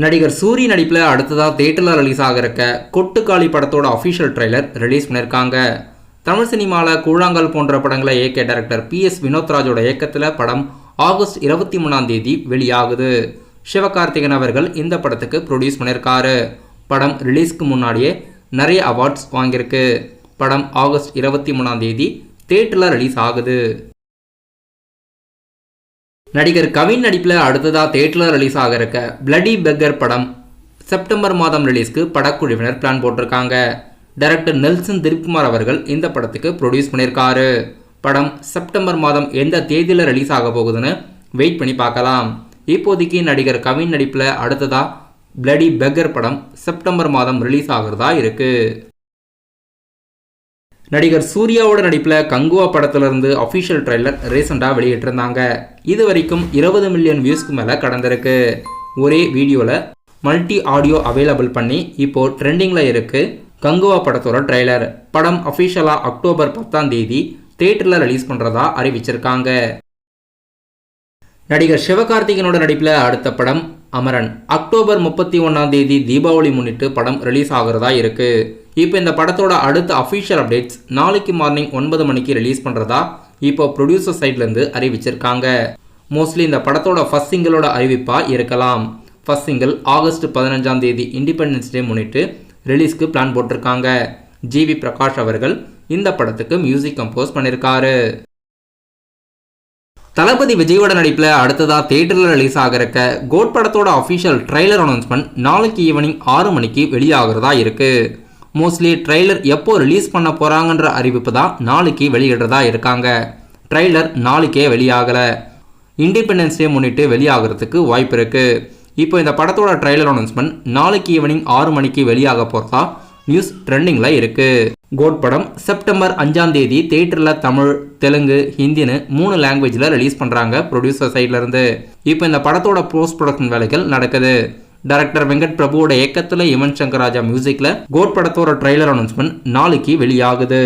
நடிகர் சூரி நடிப்பில் அடுத்ததாக தியேட்டரில் ரிலீஸ் ஆகிருக்க கொட்டுக்காளி படத்தோட அஃபிஷியல் ட்ரெய்லர் ரிலீஸ் பண்ணியிருக்காங்க. தமிழ் சினிமாவில் கூழாங்கல் போன்ற படங்களை இயக்கிய டைரக்டர் PS வினோத்ராஜோட இயக்கத்தில் படம் ஆகஸ்ட் 23 வெளியாகுது. சிவகார்த்திகேயன் அவர்கள் இந்த படத்துக்கு ப்ரொடியூஸ் பண்ணியிருக்காரு. படம் ரிலீஸ்க்கு முன்னாடியே நிறைய அவார்ட்ஸ் வாங்கியிருக்கு. படம் ஆகஸ்ட் 23 தியேட்டரில் ரிலீஸ் ஆகுது. நடிகர் கவின் நடிப்பில் அடுத்ததாக தியேட்டரில் ரிலீஸ் ஆகிருக்க பிளடி பெக்கர் படம் செப்டம்பர் மாதம் ரிலீஸ்க்கு படக்குழுவினர் பிளான் போட்டிருக்காங்க. டைரக்டர் நெல்சன் திலீப்குமார் அவர்கள் இந்த படத்துக்கு ப்ரொடியூஸ் பண்ணியிருக்காரு. படம் செப்டம்பர் மாதம் எந்த தேதியில் ரிலீஸ் ஆக போகுதுன்னு வெயிட் பண்ணி பார்க்கலாம். இப்போதைக்கு நடிகர் கவின் நடிப்பில் அடுத்ததாக பிளடி பெக்கர் படம் செப்டம்பர் மாதம் ரிலீஸ் ஆகிறதா இருக்கு. நடிகர் சூர்யாவோட நடிப்பில் கங்குவா படத்திலிருந்து அஃபிஷியல் ட்ரெய்லர் ரீசெண்டாக வெளியிட்டிருந்தாங்க. இது வரைக்கும் 20 மில்லியன் வியூஸ்க்கு மேலே கடந்திருக்கு. ஒரே வீடியோவில் மல்டி ஆடியோ அவைலபிள் பண்ணி இப்போது ட்ரெண்டிங்கில் இருக்குது கங்குவா படத்தோட ட்ரெய்லர். படம் அஃபிஷியலாக அக்டோபர் 10 தியேட்டரில் ரிலீஸ் பண்ணுறதா அறிவிச்சிருக்காங்க. நடிகர் சிவகார்த்திகேயனோட நடிப்பில் அடுத்த படம் அமரன் அக்டோபர் 31 தீபாவளி முன்னிட்டு படம் ரிலீஸ் ஆகிறதா இருக்கு. இப்போ இந்த படத்தோட அடுத்த அஃபிஷியல் அப்டேட்ஸ் நாளைக்கு மார்னிங் 9 மணிக்கு ரிலீஸ் பண்ணுறதா இப்போ ப்ரொடியூசர் சைட்லேருந்து அறிவிச்சிருக்காங்க. மோஸ்ட்லி இந்த படத்தோட ஃபர்ஸ்ட் சிங்கிளோட அறிவிப்பாக இருக்கலாம். First single August 15 independence day முன்னிட்டு ரிலீஸ்க்கு பிளான் போட்டிருக்காங்க. GV பிரகாஷ் அவர்கள் இந்த படத்துக்கு மியூசிக் கம்போஸ் பண்ணியிருக்காரு. தளபதி விஜயோட நடிப்பில் அடுத்ததாக தியேட்டரில் ரிலீஸ் ஆகிருக்க கோட் படத்தோட அஃபிஷியல் ட்ரெய்லர் அனௌன்ஸ்மெண்ட் நாளைக்கு ஈவினிங் 6 மணிக்கு வெளியாகிறதா இருக்குது. மோஸ்ட்லி ட்ரெய்லர் எப்போ ரிலீஸ் பண்ண போகிறாங்கன்ற அறிவிப்பு தான் நாளைக்கு வெளியிடுறதா இருக்காங்க. ட்ரெய்லர் நாளைக்கே வெளியாகலை. இண்டிபெண்டன்ஸ் டே முன்னிட்டு வெளியாகிறதுக்கு வாய்ப்பு இருக்குது. இப்போ இந்த படத்தோட ட்ரெய்லர் அனௌன்ஸ்மெண்ட் நாளைக்கு ஈவினிங் 6 மணிக்கு வெளியாக போகிறதா நியூஸ் ட்ரெண்டிங்கில் இருக்குது. கோட் படம் செப்டம்பர் 5 தியேட்டரில் தமிழ், தெலுங்கு, ஹிந்தின்னு 3 லாங்குவேஜில் ரிலீஸ் பண்ணுறாங்க ப்ரொடியூசர் சைட்லேருந்து. இப்போ இந்த படத்தோட போஸ்ட் ப்ரொடக்ஷன் வேலைகள் நடக்குது. டைரக்டர் வெங்கட் பிரபுவோட இயக்கத்தில் யுவன் சங்கர் ராஜா மியூசிக்கில் கோட் படத்தோட ட்ரெய்லர் அனௌன்ஸ்மெண்ட் நாளைக்கு வெளியாகுது.